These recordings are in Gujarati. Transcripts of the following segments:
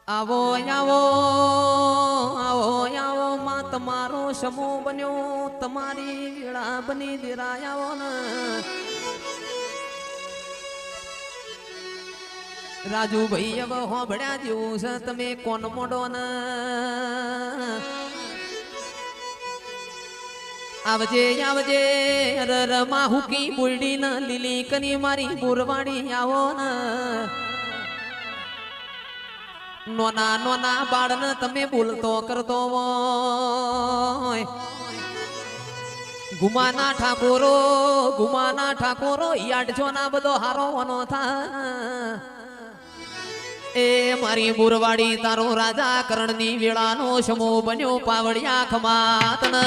આવો આવો આવો આવો માં તમારો સમૂહ બન્યો તમારી વેળા બની દેરાયાઓ ને રાજુભાઈ હવે હોભળ્યા જેવું છે તમે કોણ મોડો ને આવજે આવજે રર માહુકી બુલડી ને લીલી કની મારી પુરવાડી આવો ને નોના નોના બાળને તમે બોલતો કરતો હોય ગુમાના ઠાકોરો યાદ છો ના બધો હારો વનો થા એ મારી બુરવાડી તારો રાજા કરણની વેળાનો સમૂહ બન્યો પાવડિયા ખમાત ને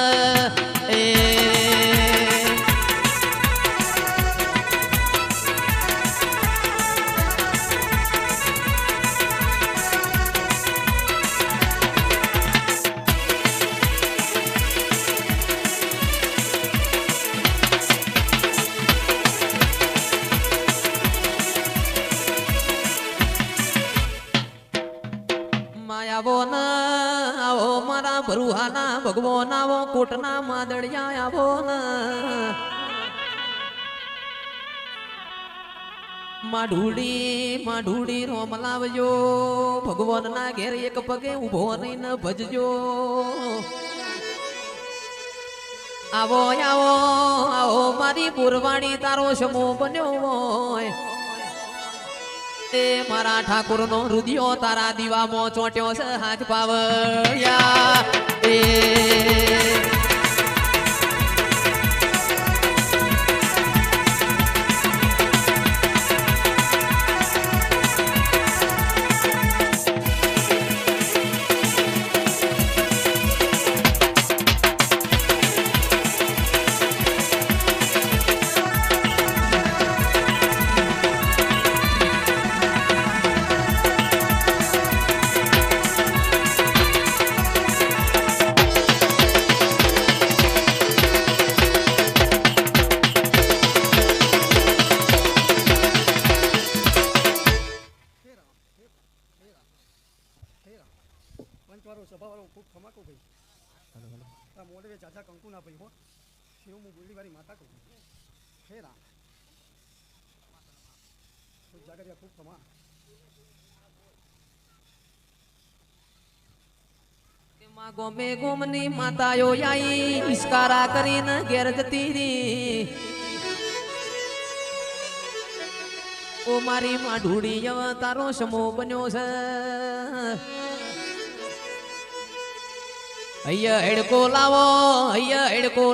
એ આવો ના આવો મારા ભરુહાના ભગવાન આવો કોટના માદળિયા આવો ના માઢુડી રોમ લાવજો ભગવાન ના ઘેર એક પગે ઉભો રહીને ભજજો આવો આવો આવો મારી પુરવાણી તારો સમૂહ બન્યો હોય એ મારા ઠાકોર નો રુદિયો તારા દીવામાં ચોટ્યો છે હાથ પાવયા એ पंचवारो सभावारो खूब खमाको भाई ता मोडवे चाचा कंकु ना भाई हो शिव मु बुली वाली माता को हेरा तो जागरिया खूब खमा કે માં ગોમે ગોમની માતાયો આઈ ઇસ્કારા કરીને ઘેર જતી રી ઓ મારી માઢુડી હવે તારો સમૂહ બન્યો છે અહીંયા હેડકો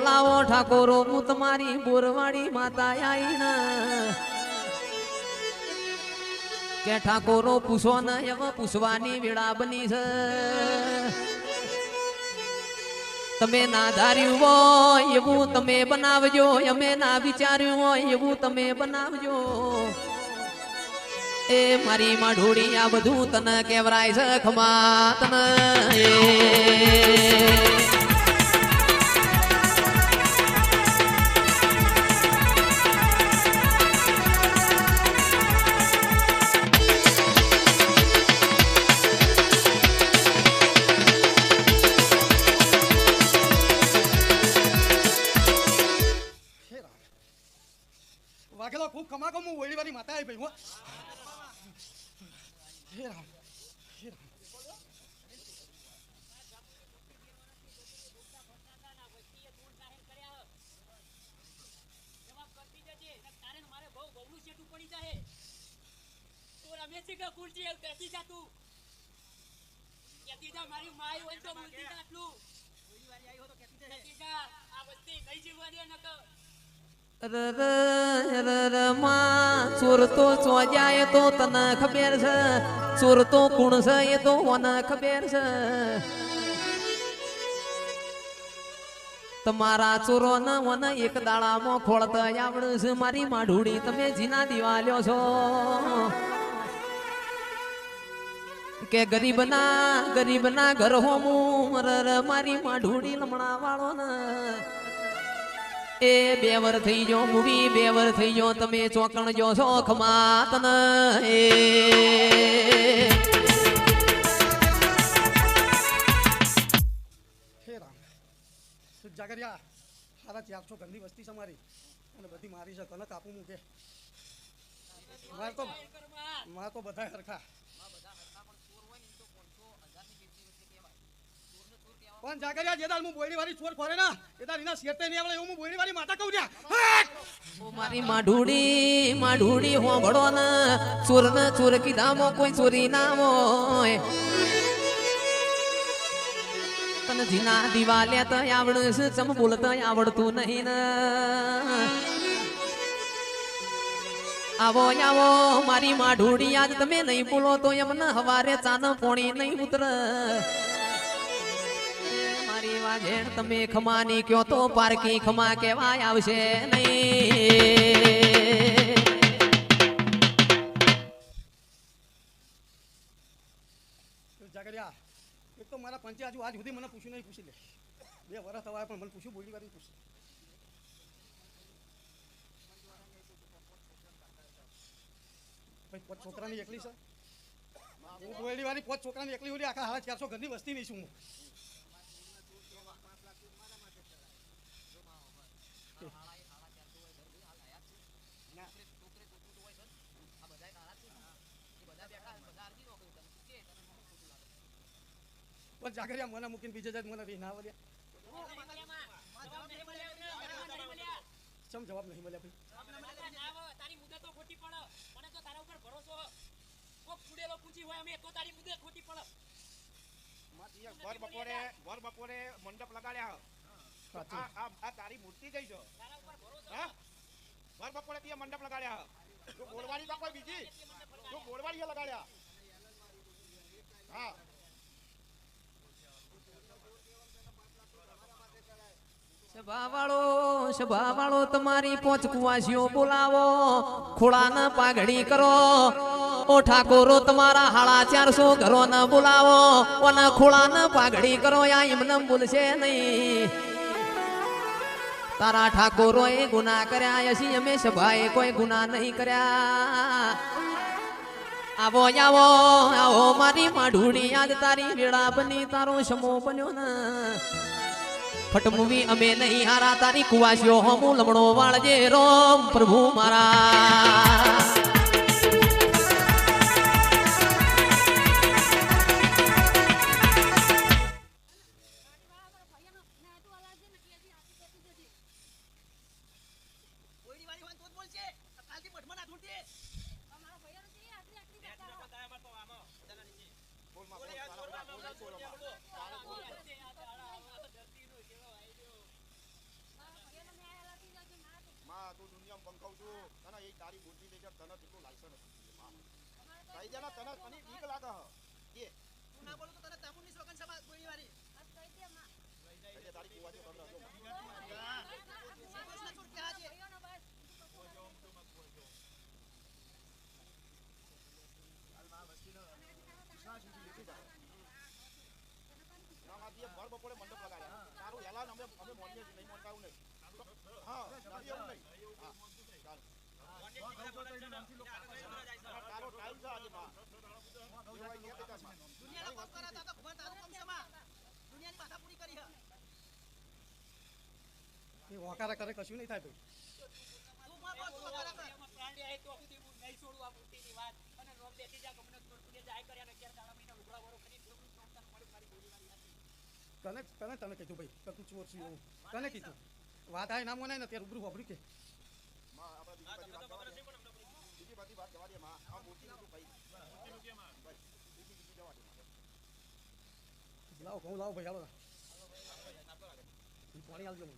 લાવો ઠાકોરો હું તમારી બોરવાડી માતા આઈ ને કે ઠાકોરો પૂછો ને એવા પૂછવાની વેળા બની છે તમે ના ધાર્યું હોય એવું તમે બનાવજો અમે ના વિચાર્યું હોય એવું તમે બનાવજો એ મારી માઢોડી આ બધું તને કેવરાય છે ખમા તને वाघेला खूब खमाको मु ओली वाली माता आई भाई हो हे राम મારી માય હોય તો બોલતી આટલું ઓલી વાળી આવી હો તો કેતી છે આ વસ્તી કઈ જીવવાની નક ચોર તો ચોજાય તો તને ખબર છે ચોર તો કુણ છે એ તો મને ખબર છે તમારા ચોરો ને મને એક દાડામાં ખોળતા આવડે છે મારી માઢુડી તમે જીના દિવાલ્યો છો કે ગરીબના ઘર હોમું મારી માઢુડી લમણા વાળો ને એ બેવર થઈ જો મૂવી બેવર થઈ જો તમે ચોકણ જો છો ખમાત ને એ જાગરિયા સારા 400 ઘરની વસ્તી છે મારી અને બધી મારી છે કને કાપું મૂકે મારે તો બધા હરખા પણ જાગરિયા જે દાલ હું બોયડી વાળી ચોર ફરે ના એ દાલ એના શેતે નહીં આવડે એવું હું બોયડી વાળી માતા કહું છું મારી માઢુડી હોંભળો ને ચોર કીધામાં કોઈ ચોરી ના હોય તને જીના દિવાલે તો આવડે છે ચમ બોલતા આવડતું નહીં ને આવો મારી માઢુડી આજ તમે નહીં બોલો તો એમને હવારે ચાનો પોણી નહીં ઉતર મારી વાજેણ તમે ખમાની કયો તો પારકી ખમા કહેવાય આવશે નહીં જાગરિયા એક તો મારા પંચે આજુ આજ સુધી મને પૂછ્યું નહીં પૂછી લે 2 વર્ષ થવા પણ મને પૂછ્યું બોલી વાળી પૂછ્યું ભાઈ 5 છોકરાની એકલી છે હું બોયડી વાળી 5 છોકરાની એકલી હોડી આખા 450 ઘરની વસ્તી નહીં છું હું પણ જાગરિયા મને મૂકીને બીજે જાય મને રહી ના વળ્યા ચમ જવાબ નહીં મળ્યા ભાઈ તારી મુદત તો ખોટી પડે મને તો તારા ઉપર ભરોસો કોક ફૂડેલો પૂછી હોય અમે તો તારી મુદત ખોટી પડે ભર બપોરે મંડપ લગાડ્યા આ તારી મૂર્તિ જઈ છો તારા ઉપર ભરોસો હા ભર બપોરે ત્યાં મંડપ લગાડ્યા તું ગોળવાડી તો કોઈ બીજી તું ગોળવાડી લગાડ્યા હા સભા વાળો તમારી 5 કુવાસીઓ બોલાવો ખોળાના પાઘડી કરો ઓ ઠાકોરો તમારા 450 ઘરો ન બોલાવો અને ખોળાના પાઘડી કરો આ એમને બોલશે નહીં તારા ઠાકોરો એ ગુના કર્યા હશે અમે સભાએ કોઈ ગુના નહીં કર્યા આવો મારી માઢુડી આજ તારી વેળા બની તારો સમો બન્યો ને ફટમુવી અમે નહીં હારા તારી કુવાસીઓ હમું લમણો વાળજે રોમ પ્રભુ મારા તું દુનિયામાં બંકાવ છું તને એક તારી બુદ્ધિ લઈ તને તેટલું લાયસન્સ કઈ જણા તને તને બીક લાગે કે તું ના બોલું તો તને તાપુની સોગન સમા ગોળી વાળી એટલે તારી કુવાજો તમને હતો ભર બપોરે મંડપ લગાડ્યા તારું એલાન અમે મોનીએ નહીં મોનતાવું નહીં હા નથી એવું નહીં તારો ટાઈમ છે આજે માં દુનિયાનો કોક કરા તો ખબર તારું કમ સમા દુનિયાની માથા પૂરી કરી એ વકારા કરે કશું નહીં થાય ભાઈ તું માં બોલ વકારા કર પ્રાણી આય તો સુધી હું નહીં છોડું આ મૂર્તિની વાત અને રોગ બેઠી જા ગમને તું જાય કર્યા ને 11 દાડા મહિના ઉઘડા વરો કરી તું સોમતા મળી મારી ગોળી વાળી તને કીધું ભાઈ કે તું ચોર છું એવું તને કીધું વાત આ નામ મનાય ને ત્યારે રૂબરૂ વાપર્યું કે માં આપણે બીજી બધી વાત જવા દે માં આ મૂર્તિનું તું ભાઈ મૂર્તિનું કે માં ભાઈ બીજી જવા દે લાવો કહું લાવો ભાઈ હાલો પાણી આવજો મને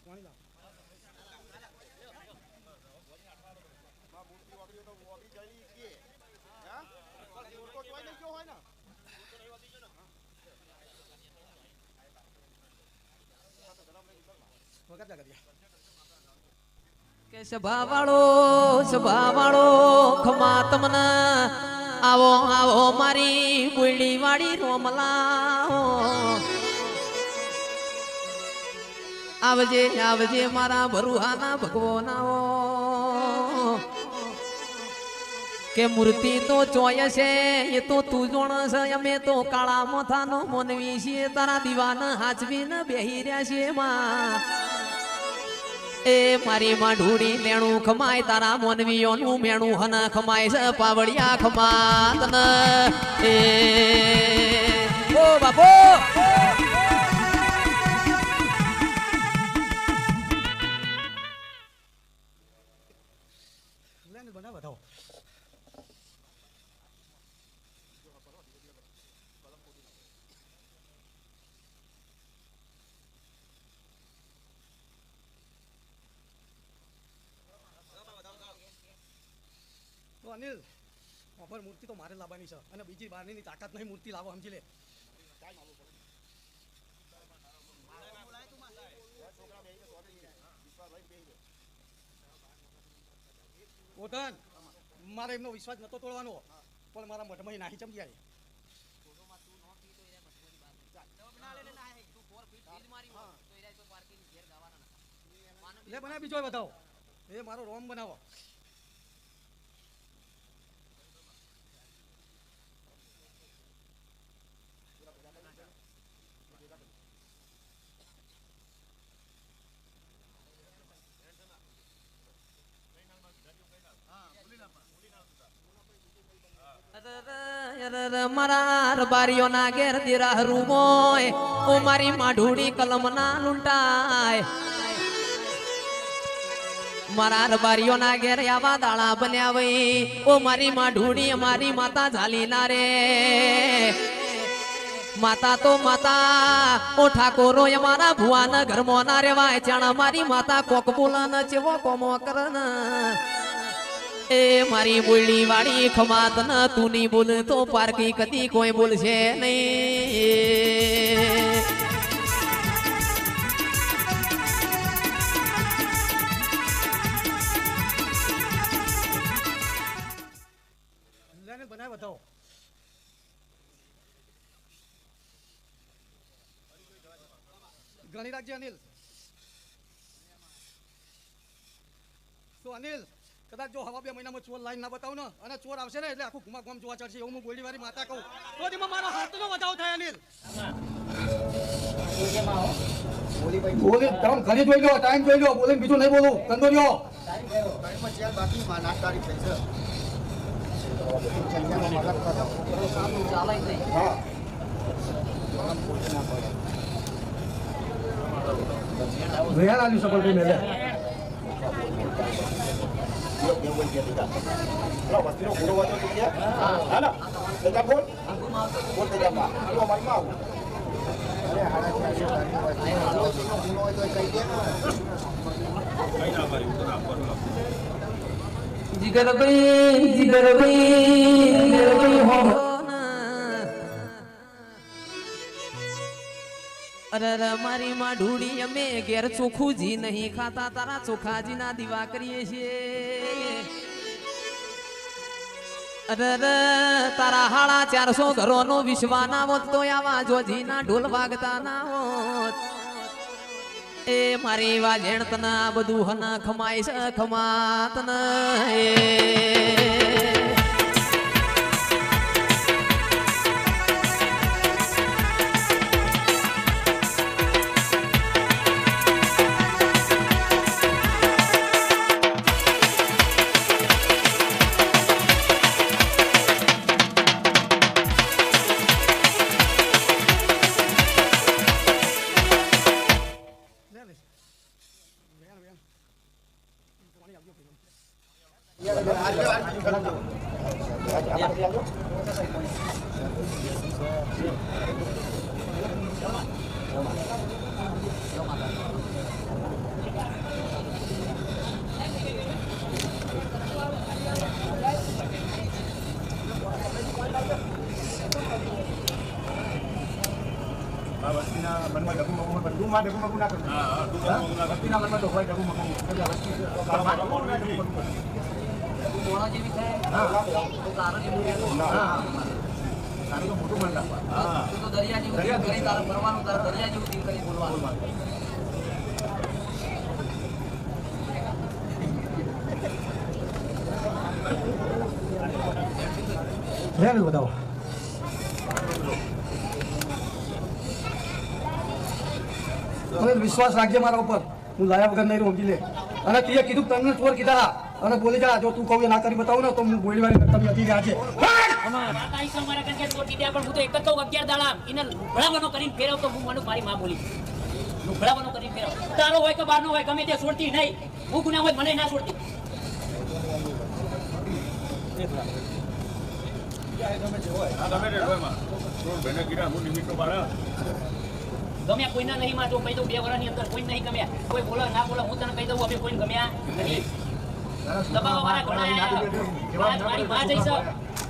પાણી લાવો માં મૂર્તિ વાગી તો વાગી જાય કે હા ચોર તો જોઈ નહીં ગયો હોય ને વખત જા કર્યા કે સભા વાળો ખમા તમને આવો મારી બોયડી વાળી રોમલા આવજે આવજે મારા ભરુહાના ભગવાનાઓ કે મૂર્તિ તો ચોય છે એ તો તું જોણ છે અમે તો કાળા મોથાનો મોનવી છીએ તારા દીવાના હાચવીને બેહી રહ્યા છીએ માં એ મારી માં ઢૂડી લેણું ખમાય તારા મોનવીઓનું મેણું હના ખમાય છે પાવડિયા ખમાત ને એ ઓ બાપો બનાવ બતાવો તો અનિલ ઓફર મૂર્તિ તો મારે લાવવાની છે અને બીજી બહારની તાકાત નહીં મૂર્તિ લાવો સમજી લે ઓટન મારે એમનો વિશ્વાસ નતો તોડવાનો પણ મારા મઠમાં નાહી ચમકી આવી લે બનાવ બીજો બતાવો એ મારો રોમ બનાવો મારા બારીઓ ના ઘેર દીરા રૂમોય ઓ મારી માઢુડી કલમ ના લૂંટાય મારા બારીઓ ના ઘેર આવા દાળા બન્યા વઈ ઓ મારી માઢુડી મારી માતા ઝાલી ના રે માતા તો માતા ઓ ઠાકોરો અમારા ભુવાના ઘરમાં ના રેવાય ચાણા મારી માતા કોક બોલન ચેવો કોમો કરન એ મારી બોલી વાળી ખમાત ન તું નહીં બોલ તો પારકી કદી કોઈ બોલશે નહીં બનાવ બતાવો ગણી રાખજે અનિલ તો અનિલ કદાચ જો હવા 2 મહિનામાં ચોર લાઈન ના બતાવું ને અને ચોર આવશે ને એટલે આખું ઘુમા ઘુમ જોવા ચડશે એવું હું બોલી વાળી માતા કહું તો તેમાં મારો હાથનો વધાવ થાય અનિલ બોલી તમે ઘણી જોઈ લો ટાઈમ જોઈ લો બોલીને બીજું નહીં બોલું કંદો રહ્યો બાકી નાસ્તારી થઈ છે ભૈયા લાગ્યું સફળ ભાઈ મેલે વસ્તીનો ઘોડો વાંચો તો હા ના તેજા બોલ બોલ તેજા માં આલો મારી માં અરે હાડા છે આલો તેનો ઘોડો હોય તો કહી દે કઈ ના ભાઈ ઉતર આપો જીગર ભાઈ હો અરે મારી માં ઢૂડી અમે ઘેર ચોખ્ખું જી નહીં ખાતા તારા ચોખાજી ના દીવા કરીએ છીએ અરે તારા હાડા 400 ઘરોનો વિશ્વા ના હોત તો આવા જોજી ના ઢોલ વાગતા ના હોત એ મારી વાજેણ તના બધું હના ખમાય છે ખમાત ન એ મનમાં ડગુ મગુ બધું માં ડગુ મગુ ના કરું હા વસ્તીના મનમાં તો હોય ડગુ મગુ એટલે વસ્તી મોણા જેવી થાય હા તો તારો જેવું હા તારું તો મોટું મન રાખવા હા તો દરિયા જેવું કરી તારે ફરવાનું તારે દરિયા જેવું કરી બોલવાનું લે બતાવો હવે વિશ્વાસ રાખજે મારા ઉપર હું લાયા વગર નહીં સમજી લે અને તીએ કીધું તમને ચોર કીધા અને બોલી જા જો તું કહું એ ના કરી બતાવું ને તો હું બોલી વાળી તમે હતી આજે કાકા ઈસા મારા કંકે ચોર કીધા પણ હું તો એક જ કહું 11 દાડા એને ભળાવાનો કરીને ફેરવ તો હું મને મારી માં બોલી હું ભળાવાનો કરીને ફેરવ તારો હોય કે બારનો હોય ગમે તે છોડતી નહીં હું ગુના હોય મને ના છોડતી ગમ્યા કોઈના નહીં માં તો કહી દઉં 2 વર્ષની અંદર કોઈ નહીં ગમ્યા કોઈ બોલો ના બોલો હું તને કહી દઉં અમે કોઈને ગમ્યા નહીં દબાવવાવાળા ઘણા મારી માં જઈશ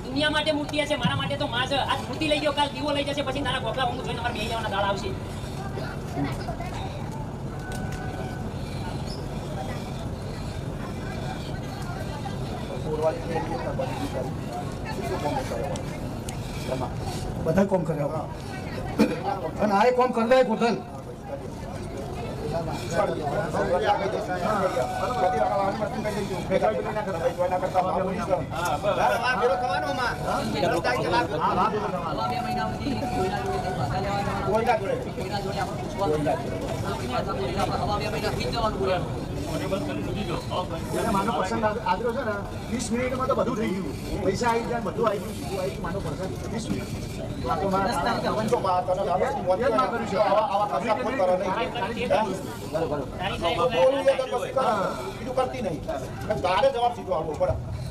દુનિયા માટે મૂર્તિ છે મારા માટે તો માં છે આજ મૂર્તિ લઈ ગયો કાલ દીવો લઈ જશે પછી તારા ગોખલા હું જોઈને અમારે બે જવાના દાડા આવશે બધા કોમ કર્યા અને આ કોમ કરી દે કોટલ માનો પસંદ આદરો છે ને 20 મિનિટમાં તો બધું થઈ ગયું પૈસા આવી જાય બધું આવી ગયું સીધું આવી માનો પસંદ 20 મિનિટ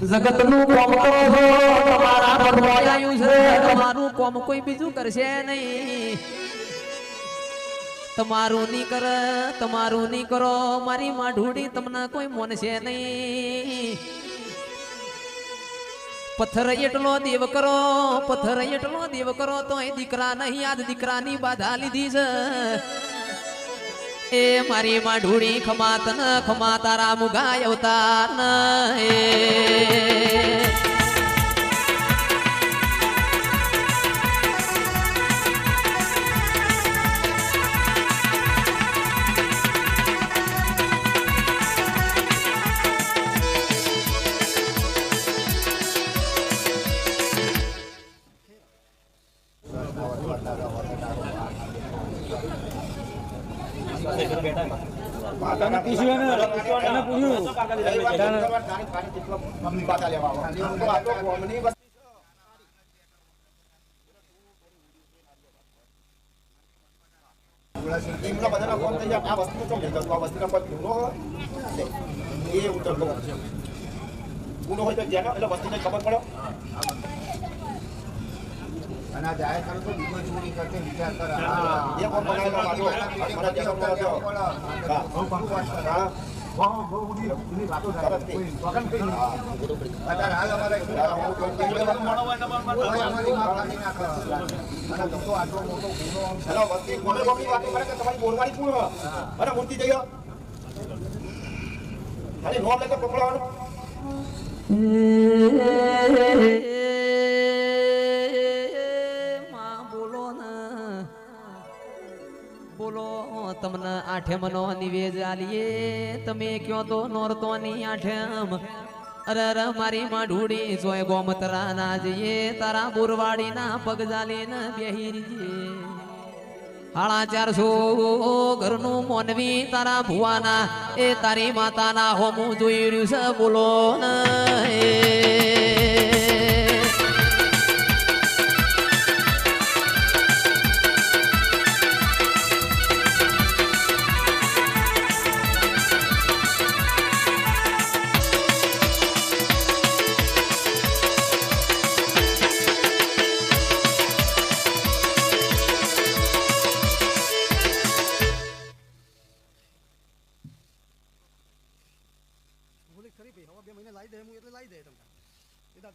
જગતનું કોમ કરો છો તમારા પર આવ્યું છે તમારું કોમ કોઈ બીજું કરશે નહીં તમારું નહીં કરો મારી માં ઢૂડી તમને કોઈ મોનશે નહીં પથ્થર એટલો દેવ કરો તો એ દીકરા નહીં આજ દીકરાની બાધા લીધી છે એ મારી માં ઢૂડી ખમા તારા મુગા અવતાર એ બધાના ફોન થઈ જાય આ વસ્તુ તો આ વસ્તુના પર એ ઉત્તર ગુનો હોય તો જ્યાં એટલે વસ્તુને ખબર પડે અને જાહેર કરો તો બીજો ચોરી કરતે વિચાર કર એ કોણ બનાવેલો મારો મને દેશો કરો છો હા હા બહુ બધી વાતો થાય કોઈ વગન કઈ અત્યારે હાલ અમારે તો આટલો મોટો ગુનો હેલો વસ્તી કોને કોની વાત કરે કે તમારી બોલવાની પૂર્ણ અને મૂર્તિ જઈએ ખાલી નોમ લેતો પકડવાનું બોલો તમને આઠમનો નિવેદ આલીએ તમે કયો તો નોરતોની આઠમ અરે મારી માં ઢૂડી જોય ગોમતરા ના જઈએ તારા બોરવાડી ના પગ જાલીને બેહી રહીએ 450 ઘરનું મોનવી તારા ભુવાના એ તારી માતાના હોમું જોઈ રહ્યું છે બોલો ને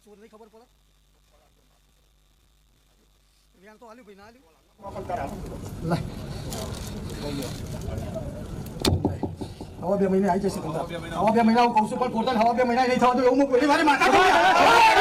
ચોર નહીં ખબર પડે વ્યાણ તો આલ્યું ભાઈ ના આલ્યું હવા 2 મહિને આવી જશે હવા 2 મહિના હું કહું છું પણ ટોટલ હવા 2 મહિના નહીં થવા દો એવું હું પહેલી વાર માતા